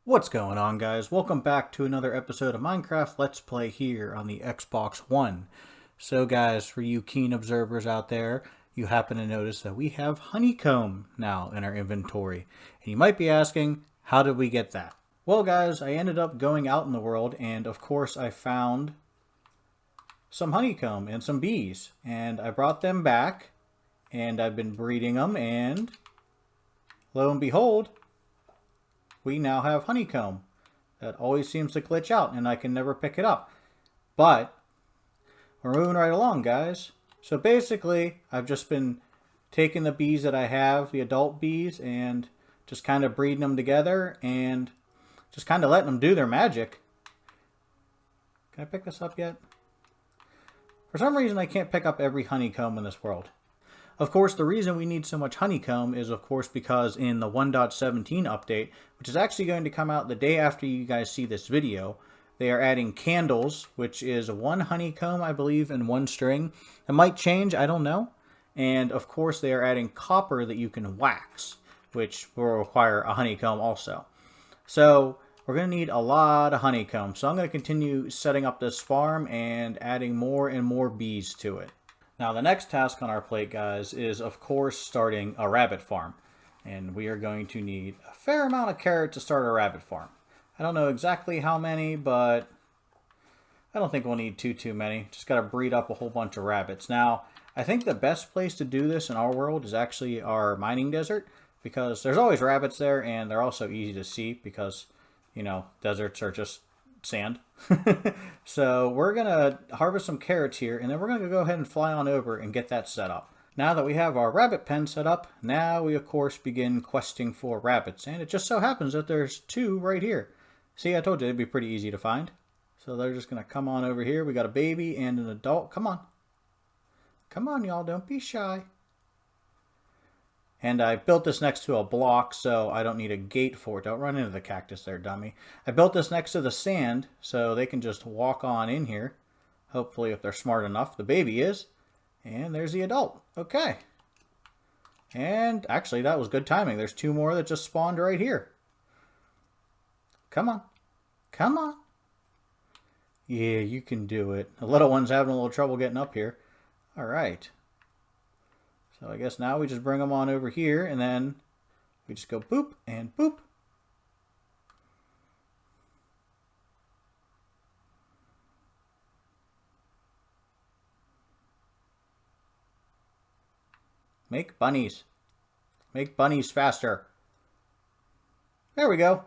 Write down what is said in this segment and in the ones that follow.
What's going on, guys? Welcome back to another episode of Minecraft Let's Play here on the Xbox One. So guys, for you keen observers out there, you happen to notice that we have honeycomb now in our inventory. And you might be asking, how did we get that? Well guys, I ended up going out in the world and of course I found some honeycomb and some bees. And I brought them back and I've been breeding them and lo and behold, we now have honeycomb. That always seems to glitch out and I can never pick it up. But we're moving right along, guys. So basically, I've just been taking the bees that I have, the adult bees, and just kind of breeding them together and just kind of letting them do their magic. Can I pick this up yet? For some reason, I can't pick up every honeycomb in this world. Of course, the reason we need so much honeycomb is, of course, because in the 1.17 update, which is actually going to come out the day after you guys see this video, they are adding candles, which is one honeycomb, I believe, and one string. It might change, I don't know. And, of course, they are adding copper that you can wax, which will require a honeycomb also. So, we're going to need a lot of honeycomb. So, I'm going to continue setting up this farm and adding more and more bees to it. Now, the next task on our plate, guys, is, of course, starting a rabbit farm. And we are going to need a fair amount of carrots to start a rabbit farm. I don't know exactly how many, but I don't think we'll need too many. Just got to breed up a whole bunch of rabbits. Now, I think the best place to do this in our world is actually our mining desert, because there's always rabbits there, and they're also easy to see because, you know, deserts are just sand. So we're going to harvest some carrots here, and then we're going to go ahead and fly on over and get that set up. Now that we have our rabbit pen set up, now we of course begin questing for rabbits. And it just so happens that there's two right here. See, I told you it'd be pretty easy to find. So they're just going to come on over here. We got a baby and an adult. Come on. Come on, y'all. Don't be shy. And I built this next to a block, so I don't need a gate for it. Don't run into the cactus there, dummy. I built this next to the sand, so they can just walk on in here. Hopefully, if they're smart enough. The baby is. And there's the adult. Okay. And actually, that was good timing. There's two more that just spawned right here. Come on. Come on. Yeah, you can do it. The little one's having a little trouble getting up here. All right. So I guess now we just bring them on over here, and then we just go boop and boop. Make bunnies. Make bunnies faster. There we go.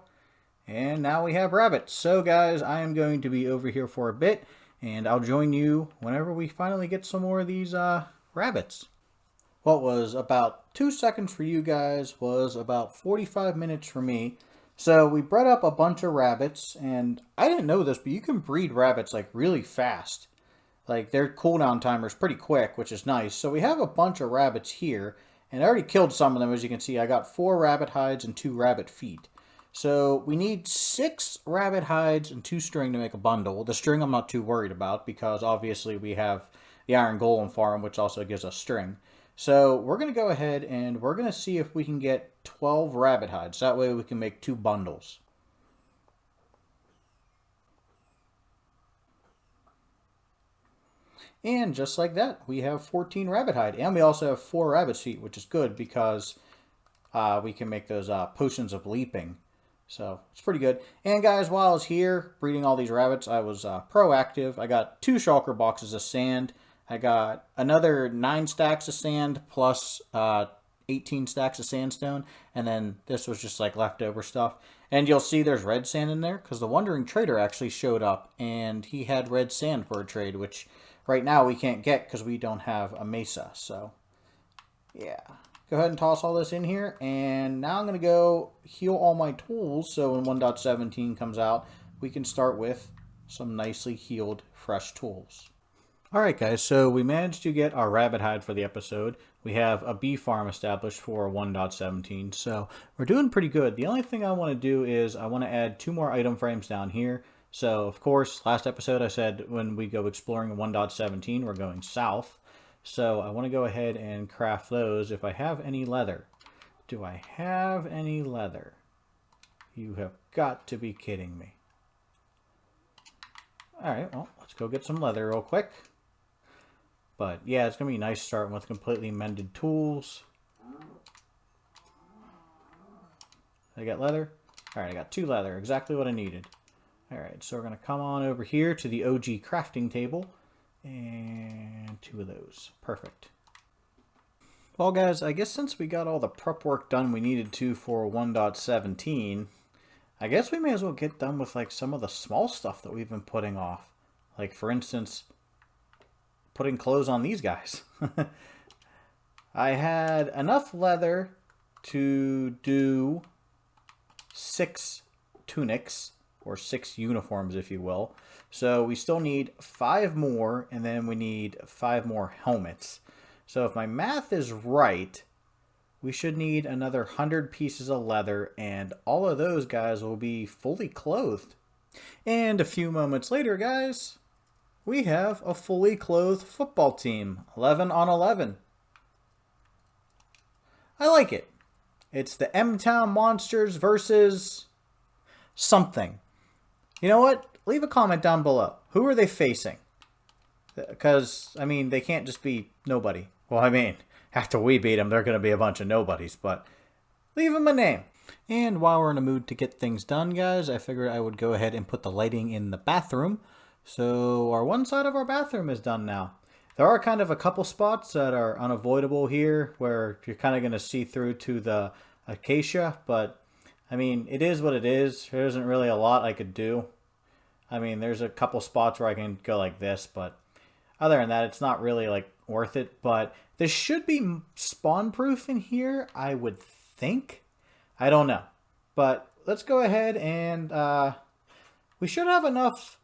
And now we have rabbits. So guys, I am going to be over here for a bit, and I'll join you whenever we finally get some more of these rabbits. What was about 2 seconds for you guys was about 45 minutes for me. So we bred up a bunch of rabbits, and I didn't know this, but you can breed rabbits like really fast. Like their cooldown timer is pretty quick, which is nice. So we have a bunch of rabbits here, and I already killed some of them. As you can see, I got 4 rabbit hides and 2 rabbit feet. So we need 6 rabbit hides and 2 string to make a bundle. The string I'm not too worried about because obviously we have the iron golem farm, which also gives us string. So we're going to go ahead and we're going to see if we can get 12 rabbit hides. That way we can make 2 bundles. And just like that, we have 14 rabbit hide. And we also have 4 rabbit feet, which is good because we can make those potions of leaping. So it's pretty good. And guys, while I was here breeding all these rabbits, I was proactive. I got 2 shulker boxes of sand. I got another 9 stacks of sand plus 18 stacks of sandstone. And then this was just like leftover stuff. And you'll see there's red sand in there because the Wandering Trader actually showed up and he had red sand for a trade, which right now we can't get because we don't have a mesa. So yeah, go ahead and toss all this in here. And now I'm going to go heal all my tools. So when 1.17 comes out, we can start with some nicely healed fresh tools. Alright guys, so we managed to get our rabbit hide for the episode. We have a bee farm established for 1.17, so we're doing pretty good. The only thing I want to do is I want to add 2 more item frames down here. So of course, last episode I said when we go exploring 1.17, we're going south. So I want to go ahead and craft those if I have any leather. Do I have any leather? You have got to be kidding me. Alright, well, let's go get some leather real quick. But yeah, it's going to be nice starting with completely mended tools. I got leather? Alright, I got 2 leather. Exactly what I needed. Alright, so we're going to come on over here to the OG crafting table. And 2 of those. Perfect. Well, guys, I guess since we got all the prep work done we needed to for 1.17, I guess we may as well get done with like some of the small stuff that we've been putting off. Like, for instance, putting clothes on these guys. I had enough leather to do 6 tunics, or 6 uniforms, if you will. So we still need 5 more, and then we need 5 more helmets. So if my math is right, we should need another 100 pieces of leather, and all of those guys will be fully clothed. And a few moments later, guys, we have a fully clothed football team, 11 on 11. I like it. It's the M-Town Monsters versus something. You know what? Leave a comment down below. Who are they facing? Because, I mean, they can't just be nobody. Well, I mean, after we beat them, they're going to be a bunch of nobodies, but leave them a name. And while we're in a mood to get things done, guys, I figured I would go ahead and put the lighting in the bathroom. So our one side of our bathroom is done now. There are kind of a couple spots that are unavoidable here where you're kind of going to see through to the acacia, but I mean, it is what it is. There isn't really a lot I could do. I mean, there's a couple spots where I can go like this, but other than that, it's not really like worth it. But this should be spawn proof in here, I would think. I don't know. But let's go ahead and we should have enough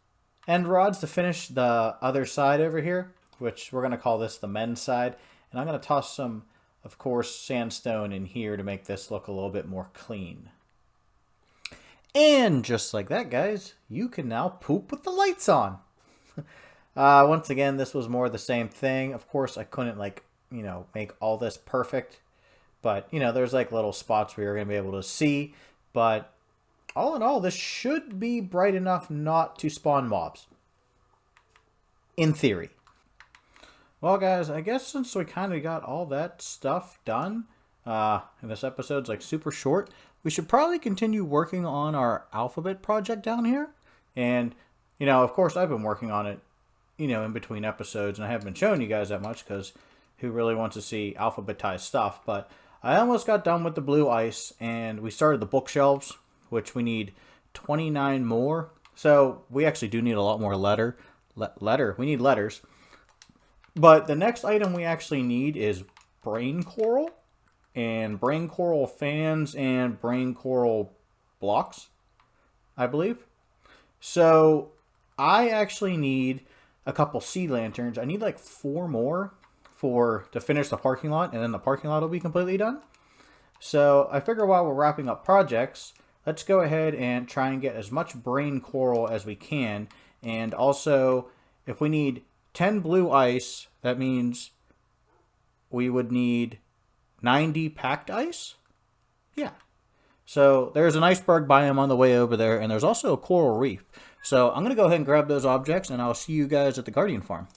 end rods to finish the other side over here, which we're going to call this the men's side. And I'm going to toss some, of course, sandstone in here to make this look a little bit more clean. And just like that, guys, you can now poop with the lights on. Once again, this was more the same thing. Of course, I couldn't, like, you know, make all this perfect. But, you know, there's like little spots where you're going to be able to see. But all in all, this should be bright enough not to spawn mobs. In theory. Well, guys, I guess since we kind of got all that stuff done, and this episode's like super short, we should probably continue working on our alphabet project down here. And, you know, of course, I've been working on it, you know, in between episodes, and I haven't been showing you guys that much because who really wants to see alphabetized stuff? But I almost got done with the blue ice, and we started the bookshelves, which we need 29 more. So we actually do need a lot more we need letters. But the next item we actually need is brain coral, and brain coral fans, and brain coral blocks, I believe. So I actually need a couple sea lanterns. I need like 4 more to finish the parking lot, and then the parking lot will be completely done. So I figure while we're wrapping up projects, let's go ahead and try and get as much brain coral as we can. And also, if we need 10 blue ice, that means we would need 90 packed ice? Yeah. So there's an iceberg biome on the way over there, and there's also a coral reef. So I'm going to go ahead and grab those objects, and I'll see you guys at the Guardian Farm.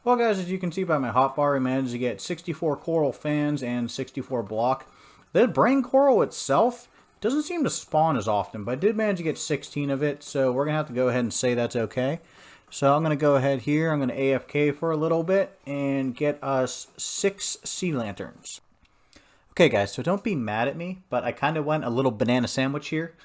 Well, guys, as you can see by my hotbar, I managed to get 64 coral fans and 64 block. The brain coral itself doesn't seem to spawn as often, but I did manage to get 16 of it, so we're going to have to go ahead and say that's okay. So I'm going to go ahead here, I'm going to AFK for a little bit, and get us 6 sea lanterns. Okay, guys, so don't be mad at me, but I kind of went a little banana sandwich here.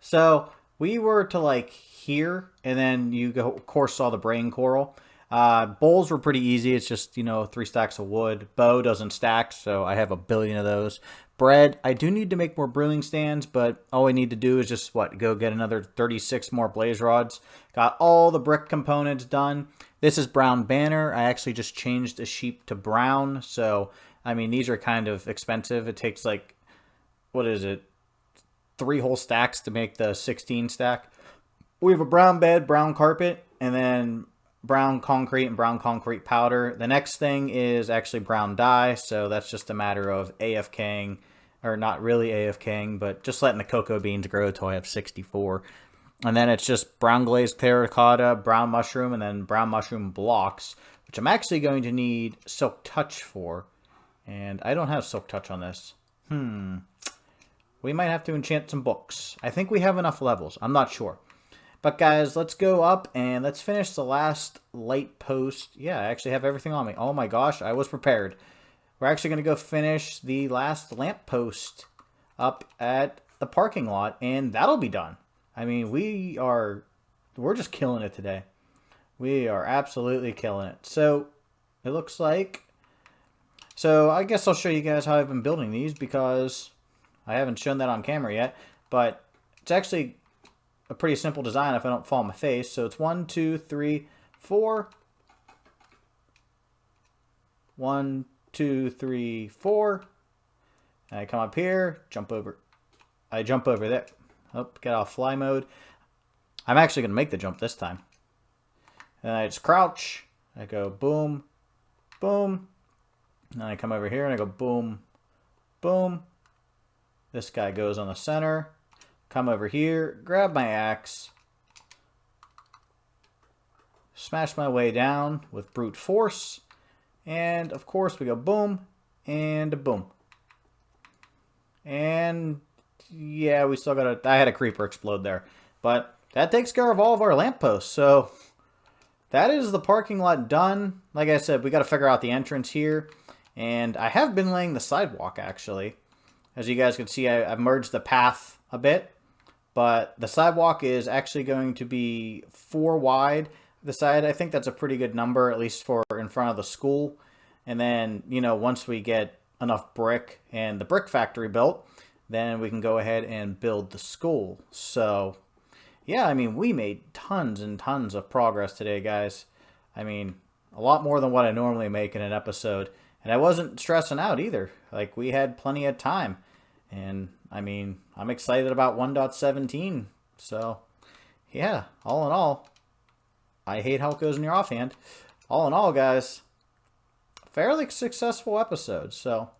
So we were to like here, and then you go, of course, saw the brain coral. Bowls were pretty easy. It's just, you know, 3 stacks of wood. Bow doesn't stack, so I have a billion of those. Bread, I do need to make more brewing stands, but all I need to do is just, go get another 36 more blaze rods. Got all the brick components done. This is brown banner. I actually just changed the sheep to brown, so I mean, these are kind of expensive. It takes like, 3 whole stacks to make the 16 stack. We have a brown bed, brown carpet, and then brown concrete and brown concrete powder. The next thing is actually brown dye, so that's just a matter of AFKing, or not really AFKing, but just letting the cocoa beans grow till I have 64. And then it's just brown glazed terracotta, brown mushroom, and then brown mushroom blocks, which I'm actually going to need Silk Touch for. And I don't have Silk Touch on this. We might have to enchant some books. I think we have enough levels. I'm not sure. But guys, let's go up and let's finish the last light post. Yeah, I actually have everything on me. Oh my gosh, I was prepared. We're actually going to go finish the last lamp post up at the parking lot, and that'll be done. I mean, we're just killing it today. We are absolutely killing it. So, it looks like... So, I guess I'll show you guys how I've been building these because I haven't shown that on camera yet. But it's actually a pretty simple design if I don't fall on my face. So, it's 1, 2, 3, 4. 1, 2, 3, 4. And I come up here, jump over. I jump over there. Oh, get off fly mode. I'm actually going to make the jump this time. And I just crouch. I go boom, boom. And I come over here and I go boom, boom. This guy goes on the center. Come over here, grab my axe. Smash my way down with brute force. And of course we go boom and boom. And yeah, we still got I had a creeper explode there. But that takes care of all of our lampposts. So that is the parking lot done. Like I said, we got to figure out the entrance here. And I have been laying the sidewalk, actually. As you guys can see, I've merged the path a bit. But the sidewalk is actually going to be 4 wide. The side, I think that's a pretty good number, at least for in front of the school. And then, you know, once we get enough brick and the brick factory built, then we can go ahead and build the school. So, yeah, I mean, we made tons and tons of progress today, guys. I mean, a lot more than what I normally make in an episode. And I wasn't stressing out either. Like, we had plenty of time. And, I mean, I'm excited about 1.17. So, yeah, all in all, I hate how it goes in your offhand. All in all, guys, fairly successful episode. So,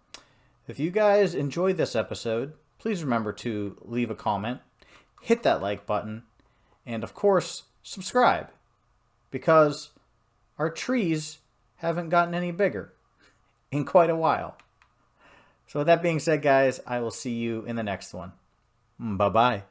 if you guys enjoyed this episode, please remember to leave a comment, hit that like button, and of course, subscribe. Because our trees haven't gotten any bigger in quite a while. So with that being said, guys, I will see you in the next one. Bye-bye.